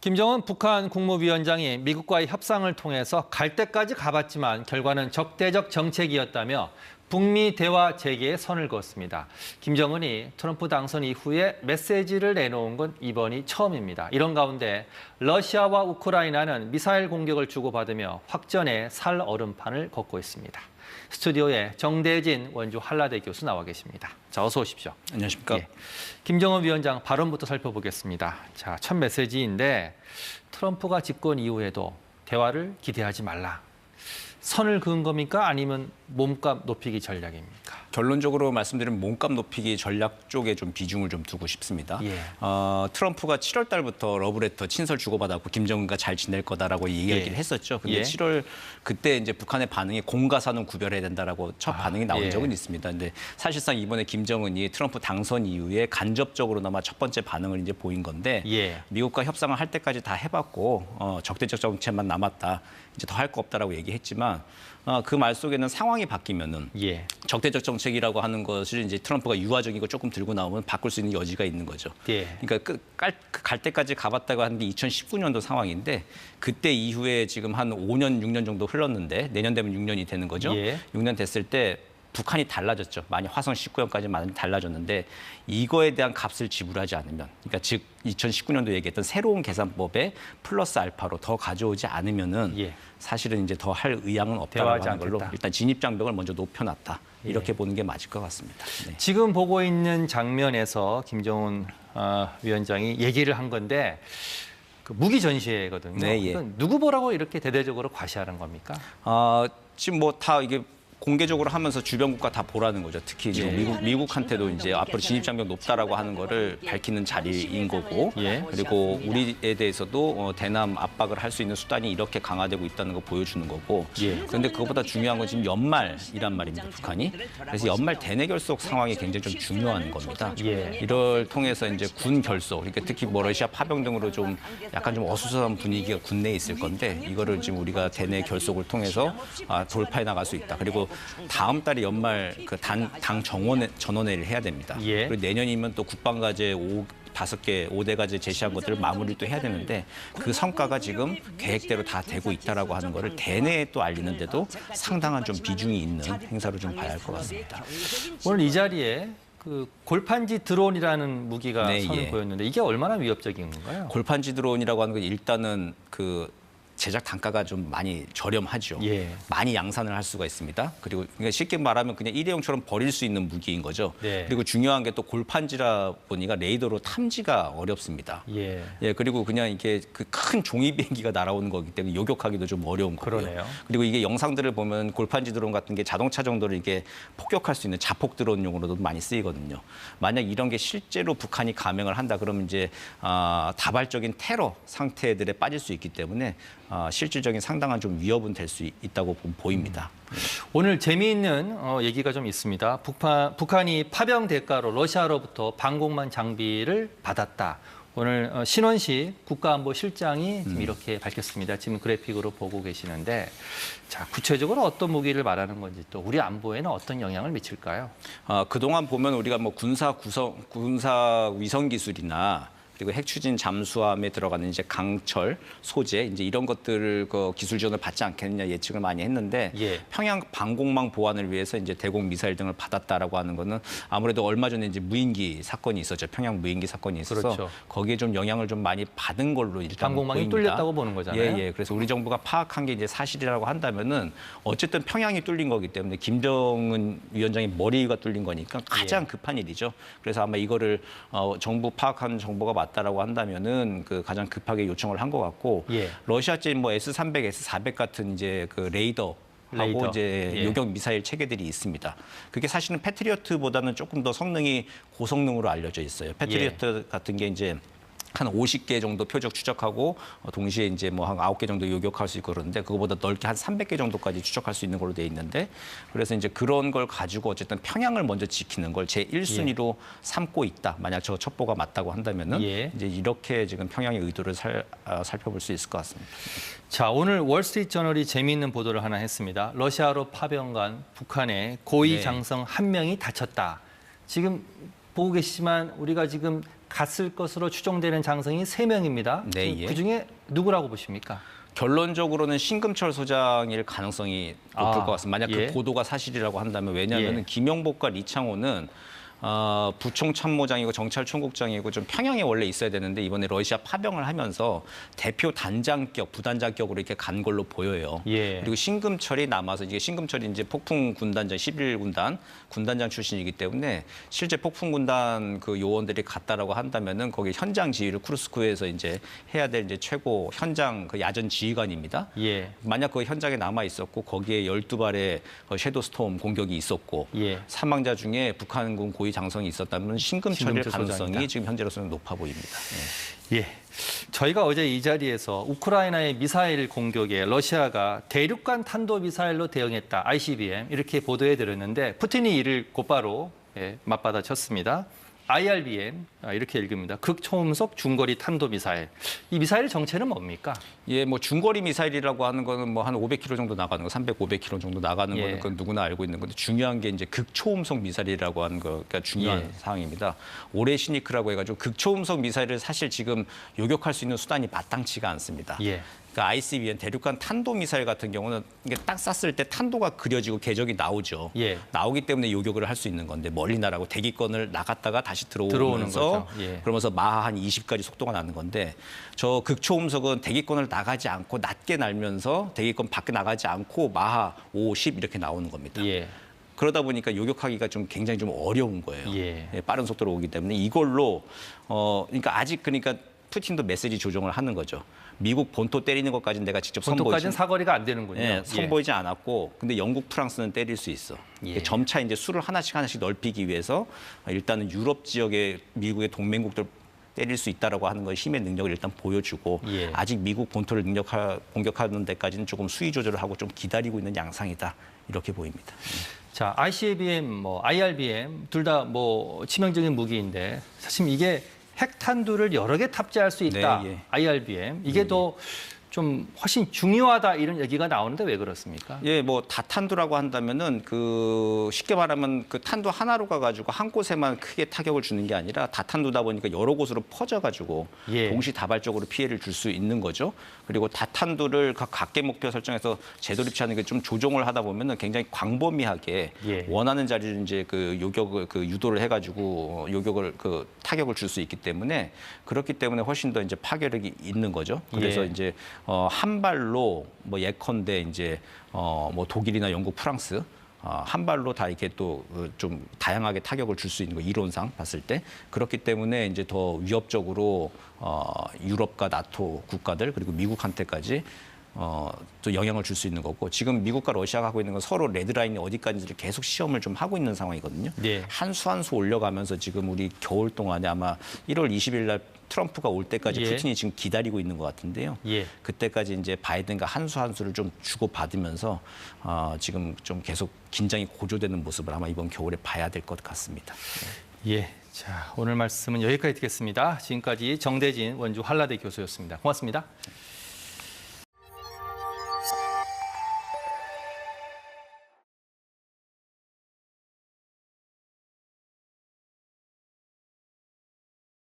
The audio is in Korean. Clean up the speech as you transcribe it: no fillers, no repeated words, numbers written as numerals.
김정은 북한 국무위원장이 미국과의 협상을 통해서 갈 때까지 가봤지만 결과는 적대적 정책이었다며 북미 대화 재개에 선을 그었습니다. 김정은이 트럼프 당선 이후에 메시지를 내놓은 건 이번이 처음입니다. 이런 가운데 러시아와 우크라이나는 미사일 공격을 주고받으며 확전의 살 얼음판을 걷고 있습니다. 스튜디오에 정대진 원주 한라대 교수 나와 계십니다. 자, 어서 오십시오. 안녕하십니까. 예. 김정은 위원장 발언부터 살펴보겠습니다. 자, 첫 메시지인데 트럼프가 집권 이후에도 대화를 기대하지 말라. 선을 그은 겁니까? 아니면 몸값 높이기 전략입니까? 결론적으로 말씀드리면 몸값 높이기 전략 쪽에 좀 비중을 좀 두고 싶습니다. 예. 트럼프가 7월 달부터 러브레터 친설 주고받았고 김정은과 잘 지낼 거다라고 얘기를 했었죠. 근데 예. 7월 그때 이제 북한의 반응이 공과 사는 구별해야 된다라고 첫 반응이 나온 예. 적은 있습니다. 근데 사실상 이번에 김정은이 트럼프 당선 이후에 간접적으로나마 첫 번째 반응을 이제 보인 건데 예. 미국과 협상을 할 때까지 다 해봤고 적대적 정책만 남았다. 이제 더 할 거 없다라고 얘기했지만 그 말 속에는 상황이 바뀌면은 예. 적대적 정책이라고 하는 것을 이제 트럼프가 유화적인 거 조금 들고 나오면 바꿀 수 있는 여지가 있는 거죠. 예. 그러니까 갈 때까지 가봤다고 하는 게 2019년도 상황인데 그때 이후에 지금 한 5년, 6년 정도 흘렀는데 내년 되면 6년이 되는 거죠. 예. 6년 됐을 때 북한이 달라졌죠. 많이 화성 19형까지 많이 달라졌는데 이거에 대한 값을 지불하지 않으면, 그러니까 즉 2019년도 얘기했던 새로운 계산법에 플러스 알파로 더 가져오지 않으면은 예. 사실은 이제 더 할 의향은 없다라고 대화하지 하는 걸로 않겠다. 일단 진입 장벽을 먼저 높여놨다. 예. 이렇게 보는 게 맞을 것 같습니다. 네. 지금 보고 있는 장면에서 김정은 위원장이 얘기를 한 건데 그 무기 전시회거든요. 네, 예. 이건 누구 보라고 이렇게 대대적으로 과시하는 겁니까? 지금 뭐 다 이게 공개적으로 하면서 주변 국가 다 보라는 거죠. 특히 이제 예. 미국한테도 이제 앞으로 진입 장벽 높다라고 하는 거를 밝히는 자리인 거고, 예. 그리고 우리에 대해서도 대남 압박을 할 수 있는 수단이 이렇게 강화되고 있다는 거 보여주는 거고. 예. 그런데 그것보다 중요한 건 지금 연말이란 말입니다, 북한이. 그래서 연말 대내결속 상황이 굉장히 좀 중요한 겁니다. 예. 이를 통해서 이제 군 결속, 그러니까 특히 뭐 러시아 파병 등으로 좀 약간 좀 어수선한 분위기가 국내에 있을 건데 이거를 지금 우리가 대내 결속을 통해서 돌파해 나갈 수 있다. 그리고 다음 달에 연말 그 당 전원회를 해야 됩니다. 예. 그리고 내년이면 또 국방과제 5대 과제 제시한 것들을 마무리를 또 해야 되는데 그 성과가 지금 계획대로 다 되고 있다라고 하는 거를 대내에 또 알리는데도 상당한 좀 비중이 있는 행사로 좀 봐야 할 것 같습니다. 오늘 이 자리에 그 골판지 드론이라는 무기가 네, 선을 예. 보였는데 이게 얼마나 위협적인 건가요? 골판지 드론이라고 하는 건 일단은 그 제작 단가가 좀 많이 저렴하죠. 예. 많이 양산을 할 수가 있습니다. 그리고 그러니까 쉽게 말하면 그냥 일회용처럼 버릴 수 있는 무기인 거죠. 네. 그리고 중요한 게 또 골판지라 보니까 레이더로 탐지가 어렵습니다. 예. 예, 그리고 그냥 이게 그 큰 종이 비행기가 날아오는 거기 때문에 요격하기도 좀 어려운 거고요. 그러네요. 그리고 이게 영상들을 보면 골판지 드론 같은 게 자동차 정도를 이게 폭격할 수 있는 자폭 드론용으로도 많이 쓰이거든요. 만약 이런 게 실제로 북한이 감행을 한다 그러면 이제 다발적인 테러 상태들에 빠질 수 있기 때문에 실질적인 상당한 좀 위협은 될 수 있다고 보입니다. 오늘 재미있는 얘기가 좀 있습니다. 북한이 파병 대가로 러시아로부터 방공망 장비를 받았다. 오늘 신원식 국가안보실장이 지금 이렇게 밝혔습니다. 지금 그래픽으로 보고 계시는데 자, 구체적으로 어떤 무기를 말하는 건지 또 우리 안보에는 어떤 영향을 미칠까요? 그동안 보면 우리가 뭐 군사 위성 기술이나 그리고 핵 추진 잠수함에 들어가는 이제 강철, 소재 이제 이런 것들을 그 기술 지원을 받지 않겠느냐 예측을 많이 했는데 예. 평양 방공망 보완을 위해서 이제 대공 미사일 등을 받았다라고 하는 거는 아무래도 얼마 전에 이제 무인기 사건이 있었죠. 평양 무인기 사건이 있어서 그렇죠. 거기에 좀 영향을 좀 많이 받은 걸로 일단 방공망이 보입니다. 뚫렸다고 보는 거잖아요. 예. 그래서 우리 정부가 파악한 게 이제 사실이라고 한다면은 어쨌든 평양이 뚫린 거기 때문에 김정은 위원장의 머리가 뚫린 거니까 가장 급한 일이죠. 그래서 아마 이거를 정부 파악한 정보가 맞다라고 한다면은 그 가장 급하게 요청을 한 것 같고 예. 러시아제 뭐 S-300, S-400 같은 이제 그 레이더. 하고 이제 예. 요격 미사일 체계들이 있습니다. 그게 사실은 패트리어트보다는 조금 더 성능이 고성능으로 알려져 있어요. 패트리어트 같은 게 이제 한 50개 정도 표적 추적하고 동시에 이제 뭐 한 9개 정도 요격할 수 있고 그러는데 그거보다 넓게 한 300개 정도까지 추적할 수 있는 걸로 돼 있는데 그래서 이제 그런 걸 가지고 어쨌든 평양을 먼저 지키는 걸 제1순위로 삼고 있다. 만약 저 첩보가 맞다고 한다면은 이제 이렇게 지금 평양의 의도를 살펴볼 수 있을 것 같습니다. 자, 오늘 월스트리트저널이 재미있는 보도를 하나 했습니다. 러시아로 파병 간 북한의 고위 장성 한 명이 다쳤다. 지금 보고 계시지만 우리가 지금 갔을 것으로 추정되는 장성이 3명입니다. 네, 예. 그중에 누구라고 보십니까? 결론적으로는 신금철 소장일 가능성이 높을 것 같습니다. 만약 예. 그 보도가 사실이라고 한다면 왜냐하면 예. 김영복과 리창호는 부총 참모장이고 정찰총국장이고 좀 평양에 원래 있어야 되는데 이번에 러시아 파병을 하면서 대표 단장격, 부단장격으로 이렇게 간 걸로 보여요. 예. 그리고 신금철이 남아서 이게 신금철이 이제 폭풍 군단장 11군단 군단장 출신이기 때문에 실제 폭풍 군단 그 요원들이 갔다라고 한다면은 거기 현장 지휘를 쿠르스크에서 이제 해야 될 이제 최고 현장 그 야전 지휘관입니다. 예. 만약 그 현장에 남아 있었고 거기에 12발의 섀도우 스톰 공격이 있었고 예. 사망자 중에 북한군 고위 장성이 있었다면 신금철일 신금철 가능성이 소장이다. 지금 현재로서는 높아 보입니다. 네. 예. 저희가 어제 이 자리에서 우크라이나의 미사일 공격에 러시아가 대륙간 탄도 미사일로 대응했다. ICBM 이렇게 보도해 드렸는데 푸틴이 이를 곧바로 맞받아쳤습니다. IRBM 이렇게 읽습니다. 극초음속 중거리 탄도 미사일. 이 미사일 정체는 뭡니까? 예, 뭐 중거리 미사일이라고 하는 거는 뭐 한 500km 정도 나가는 거, 300, 500km 정도 나가는 예. 거는 그건 누구나 알고 있는 건데 중요한 게 이제 극초음속 미사일이라고 하는 거가 중요한 예. 사항입니다. 오레시니크라고 해가지고 극초음속 미사일을 사실 지금 요격할 수 있는 수단이 마땅치가 않습니다. 예. 그러니까 ICBM 대륙간 탄도 미사일 같은 경우는 이게 딱 쐈을 때 탄도가 그려지고 궤적이 나오죠. 예. 나오기 때문에 요격을 할 수 있는 건데 멀리 나라고 대기권을 나갔다가 다시 들어오는 들어오면서 거죠. 예. 그러면서 마하 한 20까지 속도가 나는 건데 저 극초음속은 대기권을 나가지 않고 낮게 날면서 대기권 밖에 나가지 않고 마하 5, 10 이렇게 나오는 겁니다. 예. 그러다 보니까 요격하기가 좀 굉장히 좀 어려운 거예요. 예. 예, 빠른 속도로 오기 때문에 이걸로 그러니까 아직 그러니까 푸틴도 메시지 조정을 하는 거죠. 미국 본토 때리는 것까지는 내가 직접 본토까지는 선보이지 사거리가 안 되는군요. 예, 선보이지 않았고 근데 영국, 프랑스는 때릴 수 있어. 예. 점차 이제 수를 하나씩 넓히기 위해서 일단은 유럽 지역의 미국의 동맹국들 때릴 수 있다라고 하는 걸 힘의 능력을 일단 보여주고 예. 아직 미국 본토를 공격하는 데까지는 조금 수위 조절을 하고 좀 기다리고 있는 양상이다 이렇게 보입니다. 자, ICBM, IRBM 둘 다 치명적인 무기인데 사실 이게 핵탄두를 여러 개 탑재할 수 있다. 네, 예. IRBM 이게 더 좀 훨씬 중요하다 이런 얘기가 나오는데 왜 그렇습니까? 예, 뭐 다탄두라고 한다면은 그 쉽게 말하면 그 탄두 하나로 가가지고 한 곳에만 크게 타격을 주는 게 아니라 다탄두다 보니까 여러 곳으로 퍼져가지고 예. 동시다발적으로 피해를 줄 수 있는 거죠. 그리고 다탄두를 각 각계 목표 설정해서 재도립치하는 게 좀 조종을 하다 보면은 굉장히 광범위하게 예. 원하는 자리를 이제 그 요격을 그 유도를 해가지고 요격을 그 타격을 줄 수 있기 때문에 그렇기 때문에 훨씬 더 이제 파괴력이 있는 거죠. 그래서 예. 이제 한 발로 예컨대 이제 독일이나 영국, 프랑스 한 발로 다 이렇게 또 좀 다양하게 타격을 줄 수 있는 거 이론상 봤을 때 그렇기 때문에 이제 더 위협적으로 유럽과 나토 국가들 그리고 미국한테까지 또 영향을 줄 수 있는 거고 지금 미국과 러시아가 하고 있는 건 서로 레드라인이 어디까지를 계속 시험을 좀 하고 있는 상황이거든요. 네. 한 수 한 수 올려가면서 지금 우리 겨울 동안에 아마 1월 20일 날 트럼프가 올 때까지 예. 푸틴이 지금 기다리고 있는 것 같은데요. 예. 그때까지 이제 바이든과 한 수 한 수를 좀 주고 받으면서 지금 좀 계속 긴장이 고조되는 모습을 아마 이번 겨울에 봐야 될 것 같습니다. 예. 자, 오늘 말씀은 여기까지 듣겠습니다. 지금까지 정대진 원주 한라대 교수였습니다. 고맙습니다.